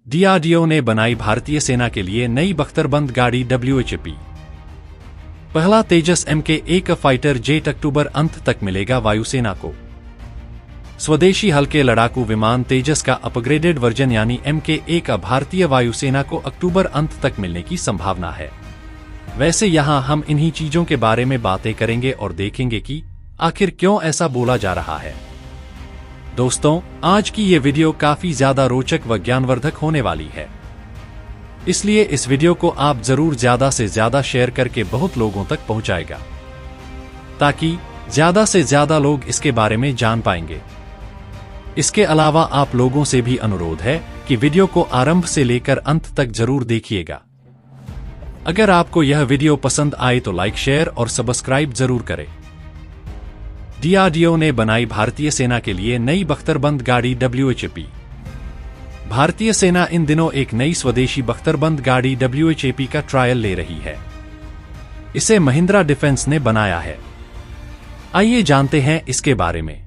DRDO ने बनाई भारतीय सेना के लिए नई बख्तरबंद गाड़ी WHP। पहला तेजस Mk-1 फाइटर जेट अक्टूबर अंत तक मिलेगा वायुसेना को। स्वदेशी हल्के लड़ाकू विमान तेजस का अपग्रेडेड वर्जन यानी Mk-1 भारतीय वायुसेना को अक्टूबर अंत तक मिलने की संभावना है। वैसे यहां हम इन्हीं चीजों के बारे में बातें करेंगे और देखेंगे कि आखिर क्यों ऐसा बोला जा रहा है। दोस्तों, आज की ये वीडियो काफी ज्यादा रोचक व ज्ञानवर्धक होने वाली है, इसलिए इस वीडियो को आप जरूर ज्यादा से ज्यादा शेयर करके बहुत लोगों तक पहुंचाएगा, ताकि ज्यादा से ज्यादा लोग इसके बारे में जान पाएंगे। इसके अलावा आप लोगों से भी अनुरोध है कि वीडियो को आरंभ से लेकर अंत तक जरूर देखिएगा। अगर आपको यह वीडियो पसंद आए तो लाइक, शेयर और सब्सक्राइब जरूर करें। डीआरडीओ ने बनाई भारतीय सेना के लिए नई बख्तरबंद गाड़ी WHP। भारतीय सेना इन दिनों एक नई स्वदेशी बख्तरबंद गाड़ी WHP का ट्रायल ले रही है। इसे महिंद्रा डिफेंस ने बनाया है। आइए जानते हैं इसके बारे में।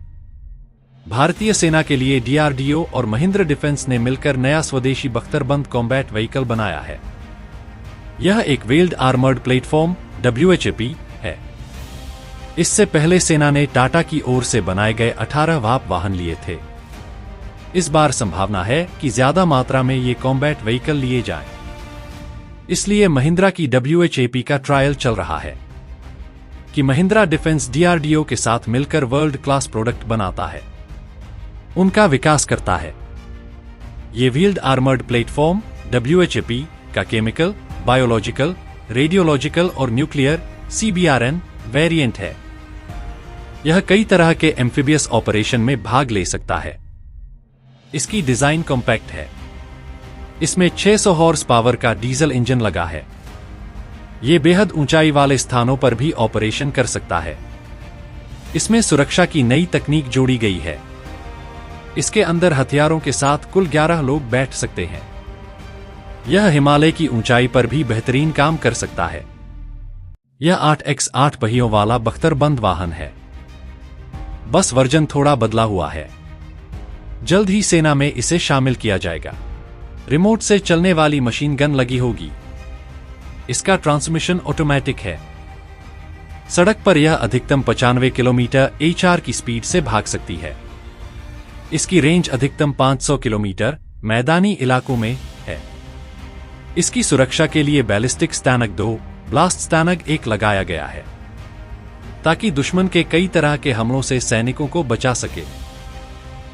भारतीय सेना के लिए डीआरडीओ और महिंद्रा डिफेंस ने मिलकर नया स्वदेशी बख्तरबंद कॉम्बैट व्हीकल बनाया है। यह एक व्हील्ड आर्मर्ड प्लेटफॉर्म WHP है। इससे पहले सेना ने टाटा की ओर से बनाए गए 18 वाप वाहन लिए थे। इस बार संभावना है कि ज्यादा मात्रा में ये कॉम्बैट व्हीकल लिए जाएं। इसलिए महिंद्रा की WHP का ट्रायल चल रहा है कि महिंद्रा डिफेंस डीआरडीओ के साथ मिलकर वर्ल्ड क्लास प्रोडक्ट बनाता है, उनका विकास करता है। ये व्हील्ड आर्मर्ड प्लेटफॉर्म WHP का केमिकल, बायोलॉजिकल, रेडियोलॉजिकल और न्यूक्लियर CBRN वेरिएंट है। यह कई तरह के एम्फिबियस ऑपरेशन में भाग ले सकता है। इसकी डिजाइन कॉम्पैक्ट है। इसमें 600 हॉर्स पावर का डीजल इंजन लगा है। ये बेहद ऊंचाई वाले स्थानों पर भी ऑपरेशन कर सकता है। इसमें सुरक्षा की नई तकनीक जोड़ी गई है। इसके अंदर हथियारों के साथ कुल 11 लोग बैठ सकते हैं। यह हिमालय की ऊंचाई पर भी बेहतरीन काम कर सकता है। यह 8x8 पहियों वाला बख्तरबंद वाहन है। बस वर्जन थोड़ा बदला हुआ है। जल्द ही सेना में इसे शामिल किया जाएगा। रिमोट से चलने वाली मशीन गन लगी होगी। इसका ट्रांसमिशन ऑटोमेटिक है। सड़क पर यह अधिकतम 95 किलोमीटर HR की स्पीड से भाग सकती है। इसकी रेंज अधिकतम 500 किलोमीटर मैदानी इलाकों में है। इसकी सुरक्षा के लिए बैलिस्टिक स्टैनक 2, ब्लास्ट स्टैनक 1 लगाया गया है, ताकि दुश्मन के कई तरह के हमलों से सैनिकों को बचा सके।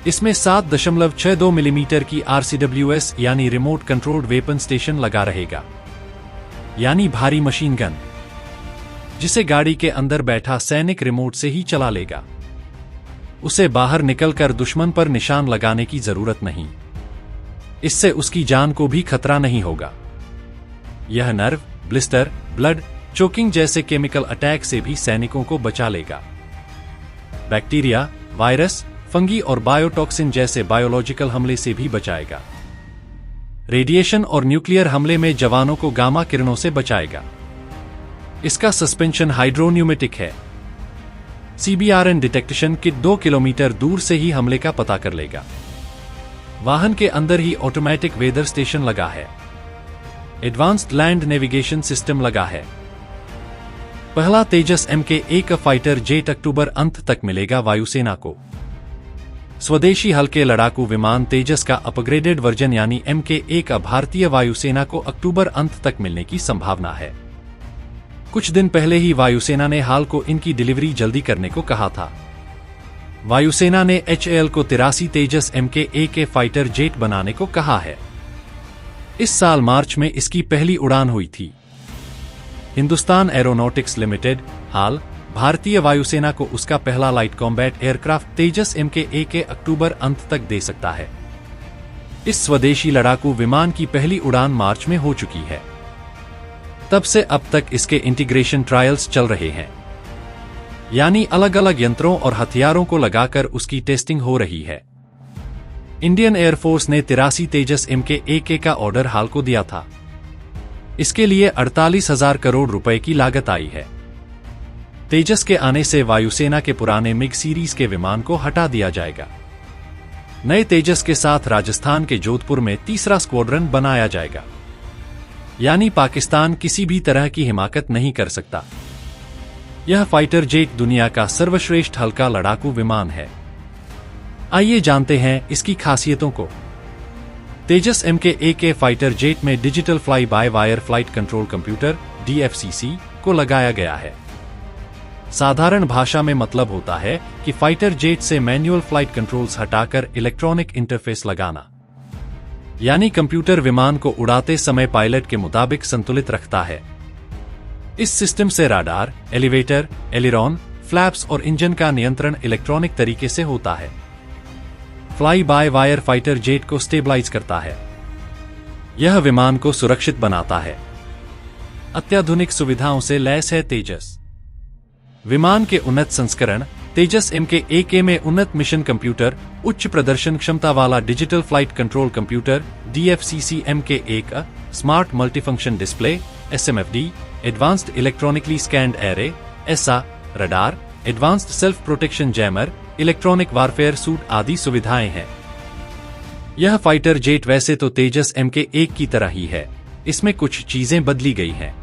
इसमें 7.62 मिलीमीटर की RCWS यानी रिमोट कंट्रोल्ड वेपन स्टेशन लगा रहेगा, यानी भारी मशीन गन, जिसे गाड़ी के अंदर बैठा सैनिक रिमोट से ही चला लेगा। उसे बाहर निकलकर दुश्मन पर निशान लगाने की जरूरत नहीं। इससे उसकी जान को भी खतरा नहीं होगा। यह नर्व, ब्लिस्टर, ब्लड चोकिंग जैसे केमिकल अटैक से भी सैनिकों को बचा लेगा। बैक्टीरिया, वायरस, फंगी और बायोटॉक्सिन जैसे बायोलॉजिकल हमले से भी बचाएगा। रेडिएशन और न्यूक्लियर हमले में जवानों को गामा किरणों से बचाएगा। इसका सस्पेंशन हाइड्रोन्यूमेटिक है। CBRN डिटेक्शन किट 2 किलोमीटर दूर से ही हमले का पता कर लेगा। वाहन के अंदर ही ऑटोमेटिक वेदर स्टेशन लगा है। एडवांस्ड लैंड नेविगेशन सिस्टम लगा है। पहला तेजस Mk-1 फाइटर जेट अक्टूबर अंत तक मिलेगा वायुसेना को। स्वदेशी हल्के लड़ाकू विमान तेजस का अपग्रेडेड वर्जन यानी Mk-1 भारतीय वायुसेना को अक्टूबर अंत तक मिलने की संभावना है। कुछ दिन पहले ही वायुसेना ने हाल को इनकी डिलीवरी जल्दी करने को कहा था। वायुसेना ने HAL को 83 तेजस Mk-1 फाइटर जेट बनाने को कहा है। इस साल मार्च में इसकी पहली उड़ान हुई थी। हिंदुस्तान एरोनॉटिक्स लिमिटेड हाल भारतीय वायुसेना को उसका पहला लाइट कॉम्बैट एयरक्राफ्ट तेजस Mk-1 अक्टूबर अंत तक दे सकता है। इस स्वदेशी लड़ाकू विमान की पहली उड़ान मार्च में हो चुकी है। तब से अब तक इसके इंटीग्रेशन ट्रायल्स चल रहे हैं, यानी अलग अलग यंत्रों और हथियारों को लगाकर उसकी टेस्टिंग हो रही है। इंडियन एयरफोर्स ने 83 तेजस Mk-1 का ऑर्डर हाल को दिया था। इसके लिए 48,000 करोड़ रुपए की लागत आई है। तेजस के आने से वायुसेना के पुराने मिग सीरीज के विमान को हटा दिया जाएगा। नए तेजस के साथ राजस्थान के जोधपुर में तीसरा स्क्वाड्रन बनाया जाएगा, यानी पाकिस्तान किसी भी तरह की हिमाकत नहीं कर सकता। यह फाइटर जेट दुनिया का सर्वश्रेष्ठ हल्का लड़ाकू विमान है। आइए जानते हैं इसकी खासियतों को। तेजस MK-1 फाइटर जेट में digital fly by wire flight control computer DFCC को लगाया गया है। साधारण भाषा में मतलब होता है कि फाइटर जेट से मैनुअल फ्लाइट कंट्रोल्स हटाकर इलेक्ट्रॉनिक इंटरफेस लगाना, यानी कंप्यूटर विमान को उड़ाते समय पायलट के मुताबिक संतुलित रखता है। इस सिस्टम से राडार, एलिवेटर, एलिरॉन, फ्लैप्स और इंजन का नियंत्रण इलेक्ट्रॉनिक तरीके से होता है। Fly by wire fighter jet को स्टेबलाइज करता है। यह विमान को सुरक्षित बनाता है। अत्याधुनिक सुविधाओं से लैस है तेजस। विमान के उन्नत संस्करण तेजस MK-1 में उन्नत मिशन कंप्यूटर, उच्च प्रदर्शन क्षमता वाला digital flight control computer DFCC MK-1, smart multifunction display SMFD, advanced electronically scanned array ESA, radar, advanced self protection jammer, electronic warfare suit आदि सुविधाएं हैं। यह फाइटर जेट वैसे तो तेजस MK-1 की तरह ही है, इसमें कुछ चीजें बदली गई हैं।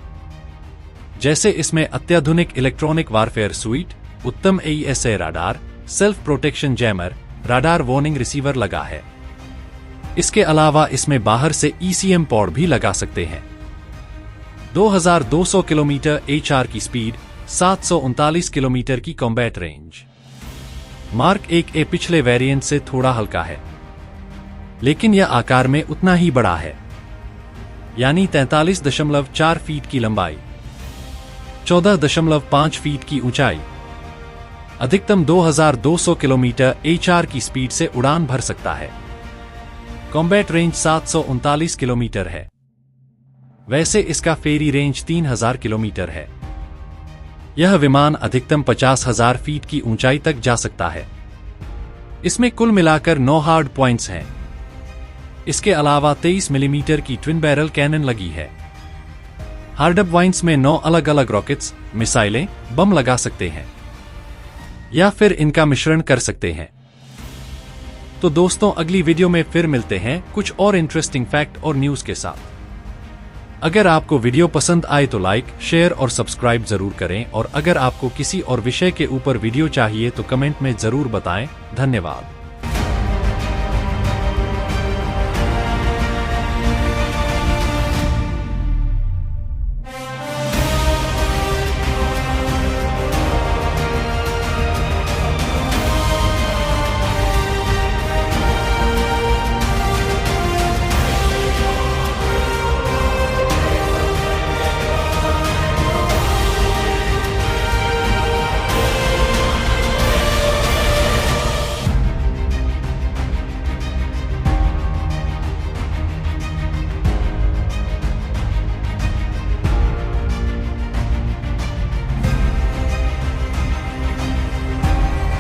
जैसे इसमें अत्याधुनिक इलेक्ट्रॉनिक वारफेयर सूट, उत्तम AESA radar, self protection jammer, radar warning receiver लगा है। इसके अलावा इसमें बाहर से ECM पॉड भी लगा सकते हैं। 2200 किलोमीटर HR की स्पीड, 739 किलोमीटर की कॉम्बैट रेंज। मार्क 1A पिछले वेरिएंट से थोड़ा हल्का है, लेकिन यह आकार में उतना ही बड़ा है, यानी 43.4 फीट की लंबाई, 14.5 फीट की ऊंचाई, अधिकतम 2200 किलोमीटर HR की स्पीड से उड़ान भर सकता है। कॉम्बैट रेंज 739 किलोमीटर है। वैसे इसका फेरी रेंज 3000 किलोमीटर है। यह विमान अधिकतम 50,000 फीट की ऊंचाई तक जा सकता है। इसमें कुल मिलाकर 9 हार्ड पॉइंट्स हैं। इसके अलावा 23 मिलीमीटर की ट्विन बैरल कैनन लगी है। हार्डअप वाइंस में 9 अलग अलग रॉकेट्स, मिसाइलें, बम लगा सकते हैं या फिर इनका मिश्रण कर सकते हैं। तो दोस्तों, अगली वीडियो में फिर मिलते हैं कुछ और इंटरेस्टिंग फैक्ट और न्यूज के साथ। अगर आपको वीडियो पसंद आए तो लाइक, शेयर और सब्सक्राइब जरूर करें, और अगर आपको किसी और विषय के ऊपर वीडियो चाहिए तो कमेंट में जरूर बताएं। धन्यवाद।